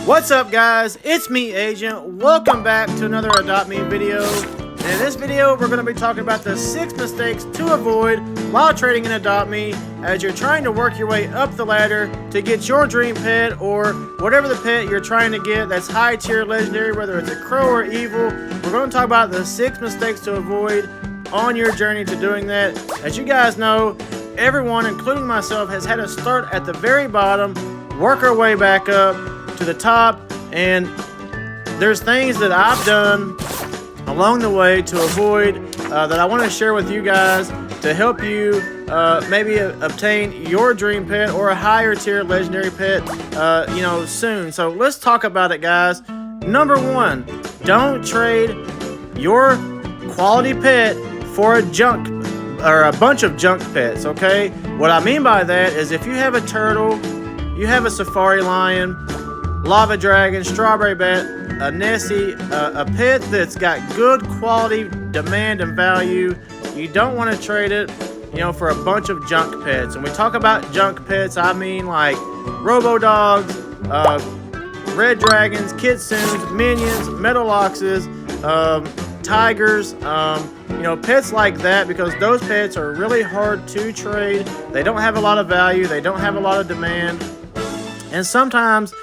What's up, guys? It's me, Agent. Welcome back to another Adopt Me video. And in this video, we're going to be talking about the 6 mistakes to avoid while trading in Adopt Me as you're trying to work your way up the ladder to get your dream pet or whatever the pet you're trying to get that's high tier legendary, whether it's a crow or evil. We're going to talk about the 6 mistakes to avoid on your journey to doing that. As you guys know, everyone, including myself, has had to start at the very bottom, work our way back up to the top, and there's things that I've done along the way to avoid that I want to share with you guys to help you maybe obtain your dream pet or a higher tier legendary pet soon. So let's talk about it, guys. Number 1, don't trade your quality pet for a junk or a bunch of junk pets. Okay, what I mean by that is if you have a turtle, you have a safari lion, lava dragon, strawberry bat, a Nessie, a pet that's got good quality, demand, and value, you don't want to trade it, for a bunch of junk pets. And we talk about junk pets, I mean like robo dogs, red dragons, kitsunes, minions, metaloxes, tigers, pets like that, because those pets are really hard to trade. They don't have a lot of value, they don't have a lot of demand, and sometimes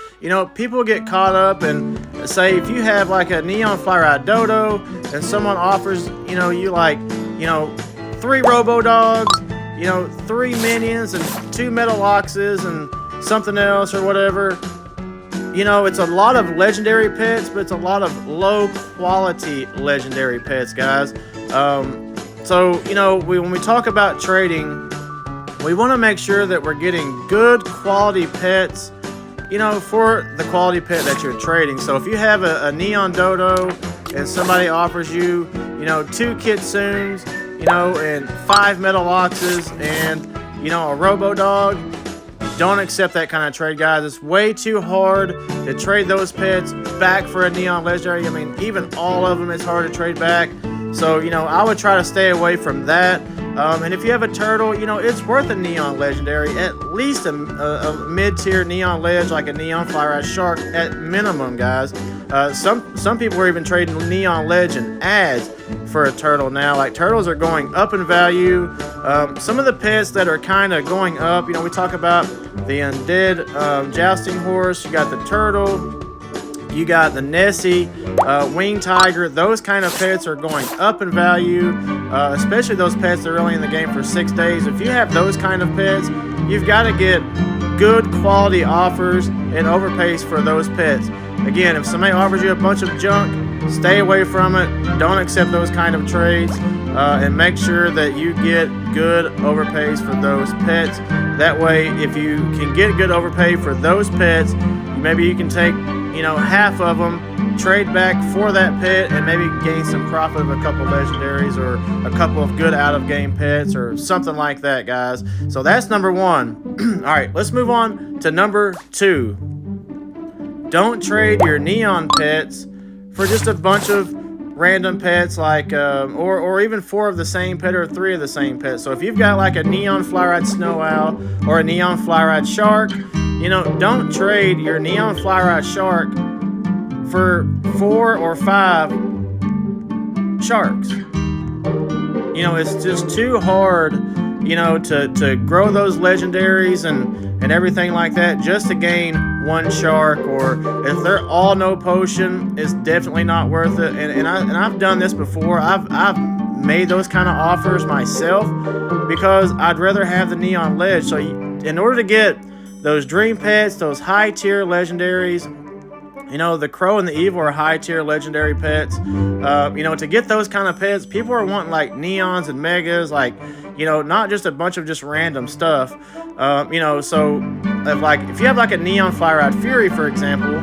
people get caught up and say if you have like a neon fire-eyed dodo and someone offers you like 3 robo dogs, 3 minions and 2 metaloxes and something else or whatever, it's a lot of legendary pets, but it's a lot of low quality legendary pets, guys. When we talk about trading, we want to make sure that we're getting good quality pets for the quality pet that you're trading. So if you have a neon dodo and somebody offers you 2 kitsunes, and 5 metaloxes and a robo dog, don't accept that kind of trade, guys. It's way too hard to trade those pets back for a neon legendary. I mean, even all of them, it's hard to trade back. So I would try to stay away from that. And if you have a turtle, it's worth a neon legendary, at least a mid-tier neon ledge like a neon fire-eyed shark at minimum, guys. Some people are even trading neon legend ads for a turtle now. Like, turtles are going up in value. Some of the pets that are kind of going up, we talk about the undead jousting horse. You got the turtle. You got the Nessie, winged tiger. Those kind of pets are going up in value, especially those pets that are only in the game for 6 days. If you have those kind of pets, you've got to get good quality offers and overpays for those pets. Again, if somebody offers you a bunch of junk, stay away from it. Don't accept those kind of trades, and make sure that you get good overpays for those pets. That way, if you can get good overpay for those pets, maybe you can take half of them, trade back for that pet, and maybe gain some profit of a couple legendaries or a couple of good out of game pets or something like that, guys. So that's number 1. All right, let's move on to number 2. Don't trade your neon pets for just a bunch of random pets, like or even 4 of the same pet or 3 of the same pet. So if you've got like a neon fly-eyed snow owl or a neon fly-eyed shark, don't trade your neon fly-eyed shark for 4 or 5 sharks. It's just too hard, to grow those legendaries and everything like that just to gain 1 shark. Or if they're all no potion, it's definitely not worth it. And I've done this before. I've made those kind of offers myself because I'd rather have the neon ledge. So in order to get those dream pets, those high tier legendaries, the crow and the evil are high tier legendary pets. To get those kind of pets, people are wanting like neons and megas, like, not just a bunch of just random stuff. So if you have like a neon fire-eyed fury, for example,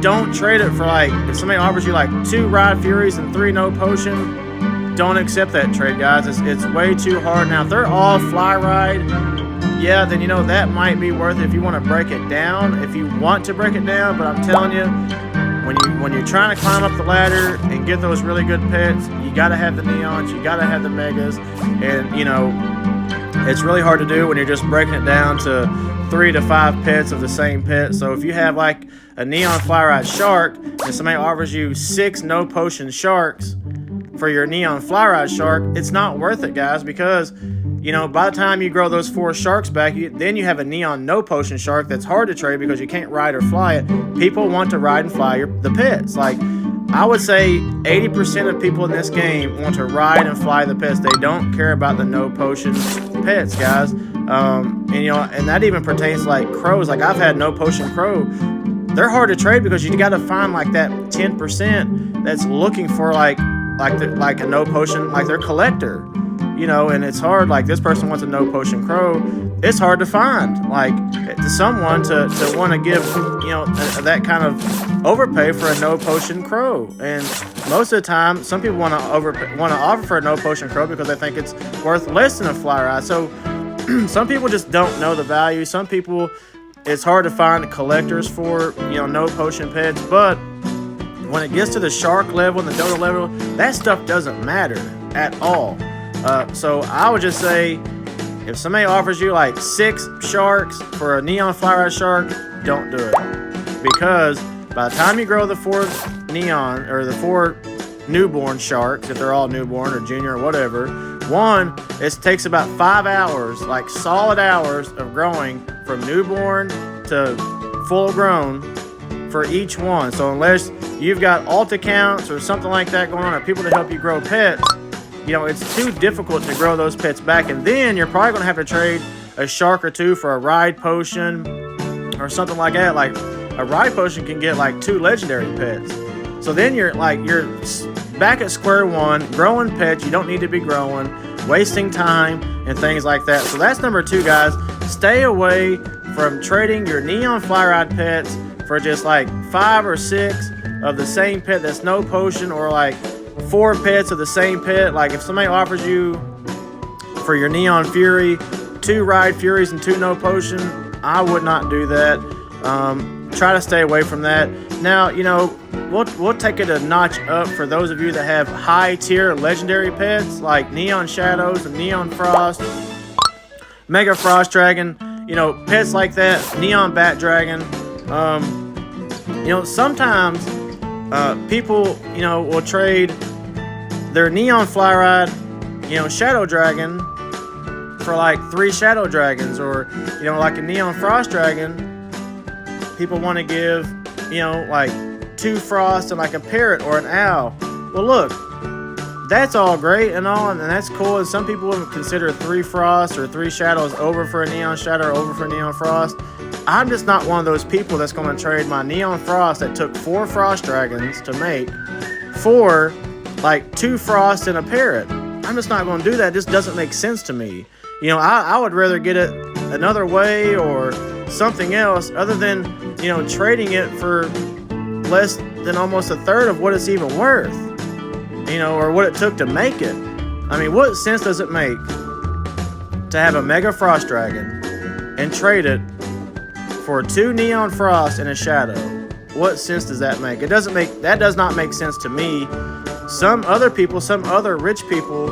don't trade it for like, if somebody offers you like 2 ride furies and 3 no potion, don't accept that trade, guys. It's way too hard. Now, if they're all fly ride, yeah, then that might be worth it if you want to break it down, if you want to break it down. But I'm telling you, when you're trying to climb up the ladder and get those really good pets, you got to have the neons, you got to have the megas, and it's really hard to do when you're just breaking it down to 3 to 5 pets of the same pet. So if you have like a neon fly rod shark and somebody offers you 6 no potion sharks for your neon fly rod shark, it's not worth it, guys, because you know, by the time you grow those 4 sharks back, then you have a neon no potion shark that's hard to trade because you can't ride or fly it. People want to ride and fly the pets. Like, I would say 80% of people in this game want to ride and fly the pets. They don't care about the no potion pets, guys. And you know, and that even pertains to like crows. Like, I've had no potion crow. They're hard to trade because you got to find like that 10% that's looking for like a no potion, like their collector. You know, and it's hard. Like, this person wants a no potion crow. It's hard to find, like, to someone to want to give, you know, that kind of overpay for a no potion crow. And most of the time, some people want to offer for a no potion crow because they think it's worth less than a fly rod. So some people just don't know the value. Some people, it's hard to find collectors for, you know, no potion pets. But when it gets to the shark level and the dodo level, that stuff doesn't matter at all. So I would just say, if somebody offers you like 6 sharks for a neon fly rod shark, don't do it. Because by the time you grow the 4 neon, or the 4 newborn sharks, if they're all newborn or junior or whatever, it takes about 5 hours, like solid hours of growing from newborn to full grown for each one. So unless you've got alt accounts or something like that going on, or people to help you grow pets, you know, it's too difficult to grow those pets back. And then you're probably going to have to trade a shark or 2 for a ride potion or something like that. Like, a ride potion can get like 2 legendary pets. So then you're back at square one, growing pets you don't need to be growing, wasting time and things like that. So that's number 2, guys. Stay away from trading your neon fly rod pets for just like 5 or 6 of the same pet that's no potion, or like 4 pets of the same pet. Like, if somebody offers you for your Neon Fury 2 Ride Furies and 2 no potion, I would not do that. Try to stay away from that. Now, you know, we'll take it a notch up for those of you that have high tier legendary pets like Neon Shadows and Neon Frost, Mega Frost Dragon, you know, pets like that, Neon Bat Dragon. You know, sometimes people, you know, will trade their Neon Fly Rod, you know, Shadow Dragon for like 3 Shadow Dragons, or, you know, like a Neon Frost Dragon. People want to give, you know, like 2 Frost and like a Parrot or an Owl. Well, look, that's all great and all, and that's cool. And some people would consider 3 Frost or 3 Shadows over for a Neon Shadow or over for Neon Frost. I'm just not one of those people that's going to trade my Neon Frost that took 4 Frost Dragons to make for like 2 Frost and a Parrot. I'm just not going to do that. It just doesn't make sense to me. You know, I would rather get it another way or something else other than, you know, trading it for less than almost a third of what it's even worth, you know, or what it took to make it. I mean, what sense does it make to have a Mega Frost Dragon and trade it for 2 Neon Frost and a Shadow? What sense does that make? That does not make sense to me. Some other people, some other rich people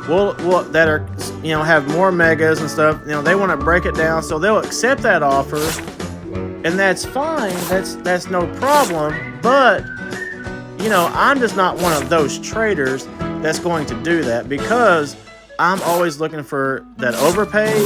will that are, you know, have more megas and stuff, you know, they want to break it down, so they'll accept that offer, and that's fine. That's no problem. But, you know, I'm just not one of those traders that's going to do that, because I'm always looking for that overpay.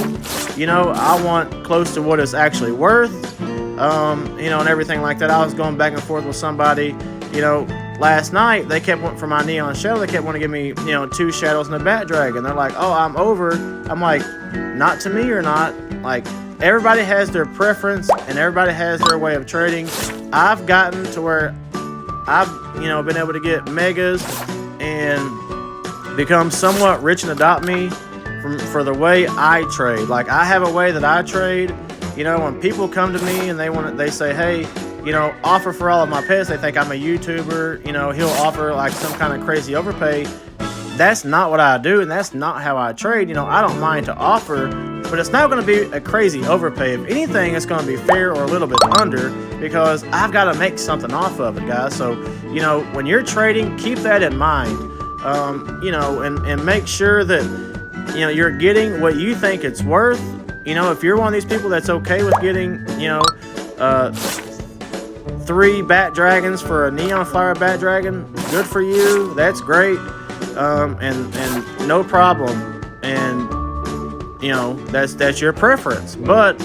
You know, I want close to what it's actually worth, you know, and everything like that. I was going back and forth with somebody, you know, last night. They kept wanting for my Neon Shadow, they kept wanting to give me, you know, 2 Shadows and a Bat Dragon. They're like, oh, I'm over. I'm like, not to me or not. Like, everybody has their preference and everybody has their way of trading. I've gotten to where I've, you know, been able to get megas and become somewhat rich in AdoptMe for the way I trade. Like, I have a way that I trade. You know, when people come to me and they say, hey, you know, offer for all of my pets, they think I'm a YouTuber, you know, he'll offer like some kind of crazy overpay. That's not what I do, and that's not how I trade. You know, I don't mind to offer, but it's not going to be a crazy overpay. If anything, it's going to be fair or a little bit under, because I've got to make something off of it, guys. So, you know, when you're trading, keep that in mind, you know, and make sure that, you know, you're getting what you think it's worth, you know, if you're one of these people that's okay with getting, you know, 3 bat dragons for a neon flower bat dragon, good for you. That's great, and no problem. And you know, that's your preference. But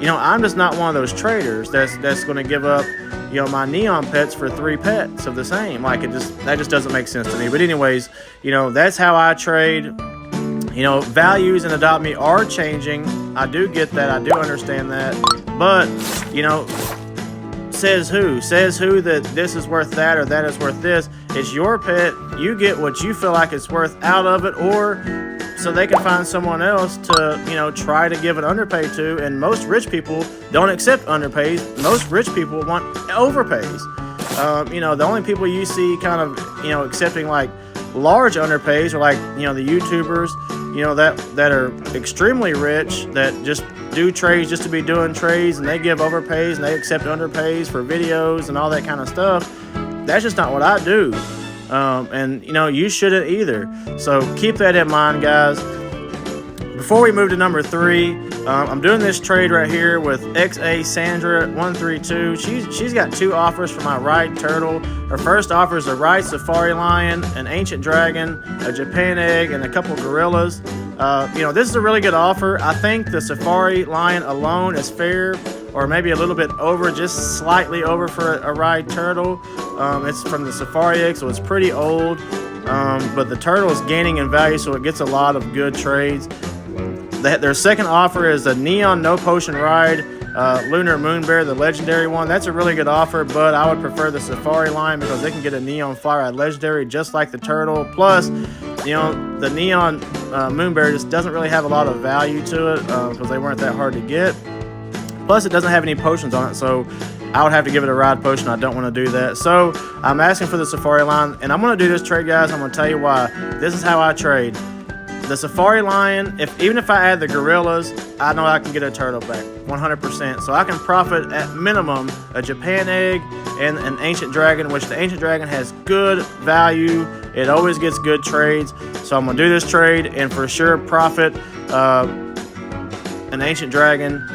you know, I'm just not one of those traders that's going to give up, you know, my neon pets for 3 pets of the same. Like, that just doesn't make sense to me. But anyways, you know, that's how I trade. You know, values in AdoptMe are changing. I do get that. I do understand that. But, you know, says who that this is worth that or that is worth this. It's your pet. You get what you feel like it's worth out of it, or so they can find someone else to, you know, try to give an underpay to. And most rich people don't accept underpays. Most rich people want overpays. You know, the only people you see kind of, you know, accepting like large underpays are like, you know, the YouTubers, you know, that are extremely rich, that just do trades just to be doing trades, and they give overpays and they accept underpays for videos and all that kind of stuff. That's just not what I do. And you know, you shouldn't either. So keep that in mind, guys. Before we move to number 3, I'm doing this trade right here with XA Sandra 132. She's got 2 offers for my Ride Turtle. Her first offer is a Ride Safari Lion, an Ancient Dragon, a Japan Egg, and a couple gorillas. You know, this is a really good offer. I think the Safari Lion alone is fair, or maybe a little bit over, just slightly over for a Ride Turtle. It's from the Safari Egg, so it's pretty old. But the turtle is gaining in value, so it gets a lot of good trades. Their second offer is a Neon No Potion Ride, Lunar Moon Bear, the legendary one. That's a really good offer, but I would prefer the Safari line because they can get a Neon Fire Ride legendary just like the turtle. Plus, you know, the Neon Moon Bear just doesn't really have a lot of value to it because they weren't that hard to get. Plus, it doesn't have any potions on it, so I would have to give it a ride potion. I don't want to do that. So I'm asking for the Safari line, and I'm going to do this trade, guys. I'm going to tell you why. This is how I trade. The Safari Lion, even if I add the gorillas, I know I can get a turtle back 100%. So I can profit at minimum a Japan Egg and an Ancient Dragon, which the Ancient Dragon has good value. It always gets good trades. So I'm going to do this trade and for sure profit an Ancient Dragon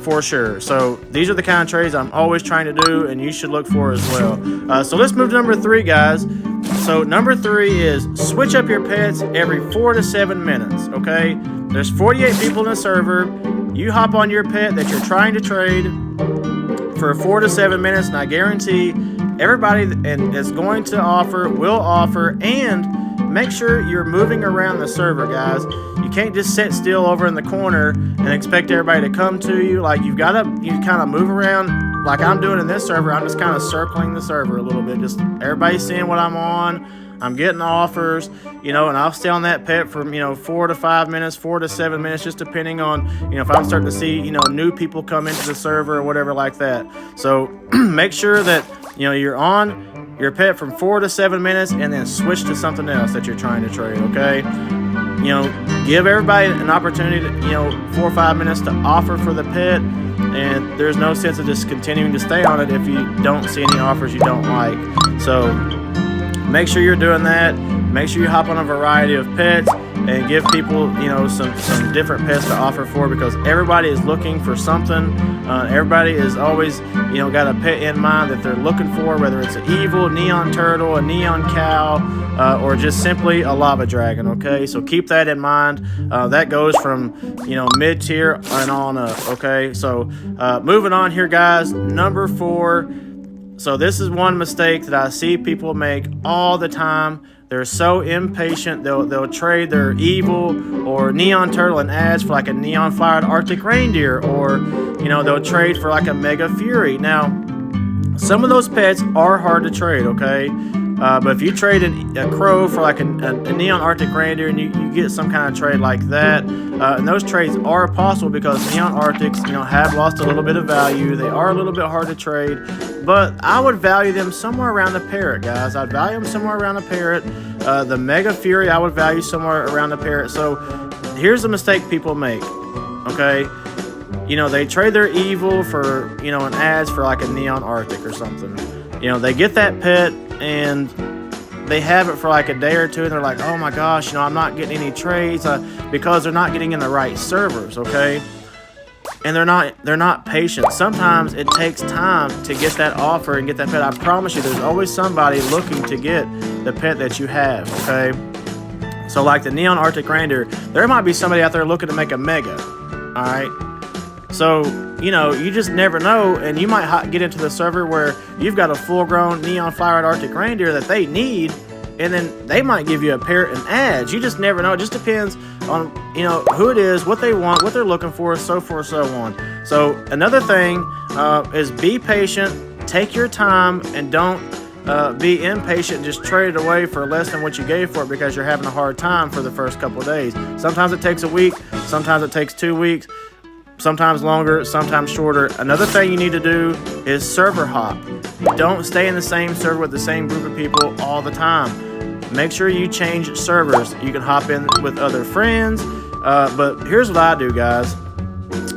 for sure. So these are the kind of trades I'm always trying to do, and you should look for as well. So let's move to number 3, guys. So number 3 is switch up your pets every 4 to 7 minutes, okay? There's 48 people in the server. You hop on your pet that you're trying to trade for 4 to 7 minutes, and I guarantee everybody is going to offer, will offer, and make sure you're moving around the server, guys. You can't just sit still over in the corner and expect everybody to come to you. Like, you kind of move around like I'm doing in this server. I'm just kind of circling the server a little bit. Just everybody's seeing what I'm on. I'm getting offers, you know, and I'll stay on that pet for, you know, 4 to 5 minutes, 4 to 7 minutes, just depending on, you know, if I'm starting to see, you know, new people come into the server or whatever like that. So make sure that, you know, you're on your pet from 4 to 7 minutes and then switch to something else that you're trying to trade, okay? You know, give everybody an opportunity to, you know, 4 or 5 minutes to offer for the pet, and there's no sense of just continuing to stay on it if you don't see any offers you don't like. So make sure you're doing that. Make sure you hop on a variety of pets and give people, you know, some different pets to offer for, because everybody is looking for something. Everybody is always, you know, got a pet in mind that they're looking for, whether it's an evil neon turtle, a neon cow, or just simply a lava dragon, okay? So keep that in mind. That goes from, you know, mid-tier and on up, okay? So moving on here, guys, number 4. So this is one mistake that I see people make all the time. They're so impatient, they'll trade their evil or neon turtle and ads for like a neon flowered Arctic reindeer, or, you know, they'll trade for like a mega fury. Now, some of those pets are hard to trade, okay? But if you trade a crow for like a neon Arctic reindeer, and you get some kind of trade like that, and those trades are possible because neon Arctics, you know, have lost a little bit of value. They are a little bit hard to trade, but I would value them somewhere around the parrot, guys. I'd value them somewhere around the parrot. The Mega Fury, I would value somewhere around the parrot. So here's a mistake people make, okay? You know, they trade their evil for, you know, an ads for like a neon Arctic or something. You know, they get that pet, and they have it for like a day or two, and they're like, oh my gosh, I'm not getting any trades because they're not getting in the right servers, okay? And they're not patient. Sometimes it takes time to get that offer and get that pet. I promise you, there's always somebody looking to get the pet that you have, okay? So like the neon Arctic reindeer, there might be somebody out there looking to make a mega, all right? So, you just never know, and you might get into the server where you've got a full-grown neon fire-eyed Arctic reindeer that they need, and then they might give you a parrot and ads. You just never know. It just depends on, who it is, what they want, what they're looking for, so forth, so on. So another thing is be patient, take your time, and don't be impatient. Just trade it away for less than what you gave for it because you're having a hard time for the first couple of days. Sometimes it takes a week, sometimes it takes 2 weeks, sometimes longer, sometimes shorter. Another thing you need to do is server hop. Don't stay in the same server with the same group of people all the time. Make sure you change servers. You can hop in with other friends, but here's what I do, guys.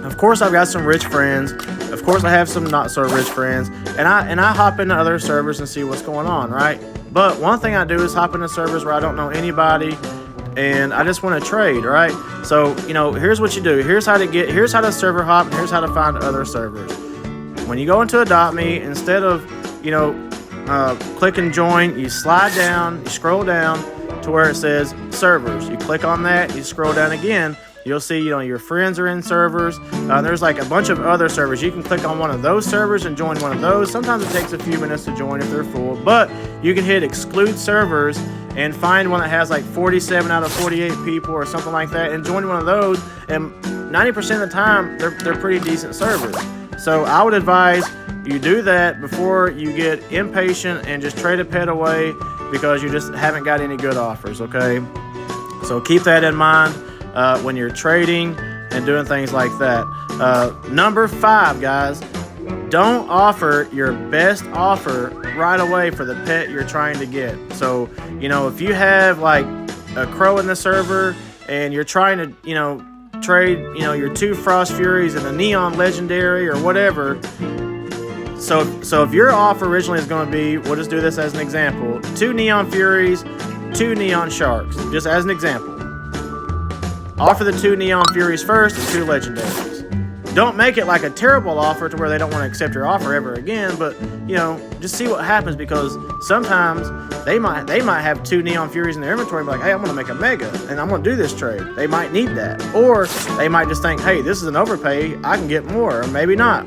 Of course, I've got some rich friends. Of course, I have some not so rich friends, and I hop into other servers and see what's going on, right? But one thing I do is hop into servers where I don't know anybody, and I just want to trade, right? So, here's what you do. Here's how to server hop, and here's how to find other servers. When you go into AdoptMe, instead of, click and join, you slide down, you scroll down to where it says servers. You click on that, you scroll down again, you'll see, your friends are in servers. There's like a bunch of other servers. You can click on one of those servers and join one of those. Sometimes it takes a few minutes to join if they're full, but you can hit exclude servers and find one that has like 47 out of 48 people or something like that and join one of those, and 90% of the time they're pretty decent servers. So I would advise you do that before you get impatient and just trade a pet away because you just haven't got any good offers, okay? So keep that in mind when you're trading and doing things like that. Number 5, guys, don't offer your best offer right away for the pet you're trying to get. So, if you have like a crow in the server and you're trying to, trade, your 2 Frost Furies and a neon legendary or whatever. So if your offer originally is going to be, we'll just do this as an example, 2 neon Furies, 2 neon Sharks, just as an example. Offer the 2 neon Furies first and 2 legendaries. Don't make it like a terrible offer to where they don't want to accept your offer ever again, but just see what happens, because sometimes they might have 2 neon Furies in their inventory and be like, hey, I'm going to make a mega and I'm going to do this trade. They might need that, or they might just think, hey, this is an overpay, I can get more, or maybe not.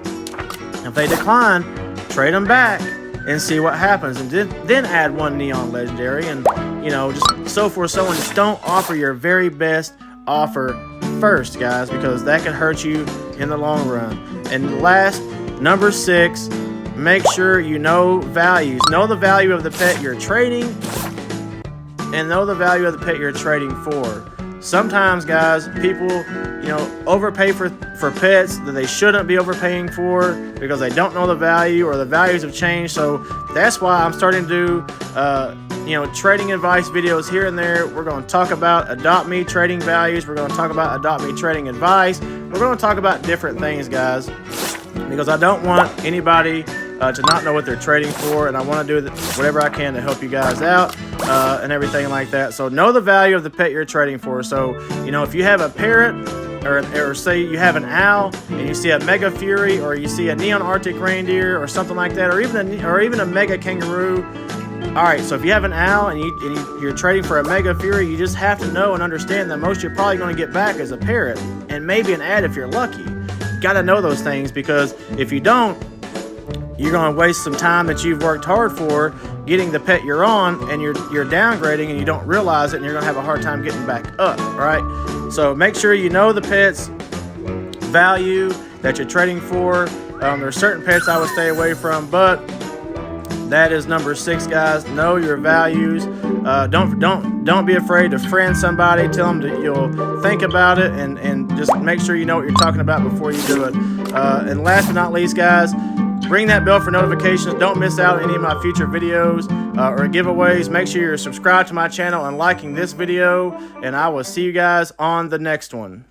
If they decline, trade them back and see what happens, and then add 1 neon legendary, and just so forth, so on. Just don't offer your very best offer first, guys, because that can hurt you in the long run. And last, number 6, make sure you know values. Know the value of the pet you're trading, and know the value of the pet you're trading for. Sometimes, guys, people, overpay for pets that they shouldn't be overpaying for because they don't know the value, or the values have changed. So that's why I'm starting to do, trading advice videos here and there. We're going to talk about AdoptMe trading values. We're going to talk about AdoptMe trading advice. We're going to talk about different things, guys, because I don't want anybody to not know what they're trading for, and I want to do whatever I can to help you guys out and everything like that. So know the value of the pet you're trading for. So, if you have a parrot, or say you have an owl and you see a mega fury, or you see a neon Arctic reindeer or something like that, or even a mega kangaroo. All right, so if you have an owl and you're trading for a mega fury, you just have to know and understand that most you're probably going to get back is a parrot and maybe an ad if you're lucky. You got to know those things, because if you don't, you're going to waste some time that you've worked hard for getting the pet you're on, and you're downgrading and you don't realize it, and you're going to have a hard time getting back up, all right? So make sure you know the pet's value that you're trading for. There are certain pets I would stay away from, but that is number 6, guys. Know your values. Don't be afraid to friend somebody. Tell them that you'll think about it, and just make sure you know what you're talking about before you do it. And last but not least, guys, ring that bell for notifications. Don't miss out on any of my future videos or giveaways. Make sure you're subscribed to my channel and liking this video, and I will see you guys on the next one.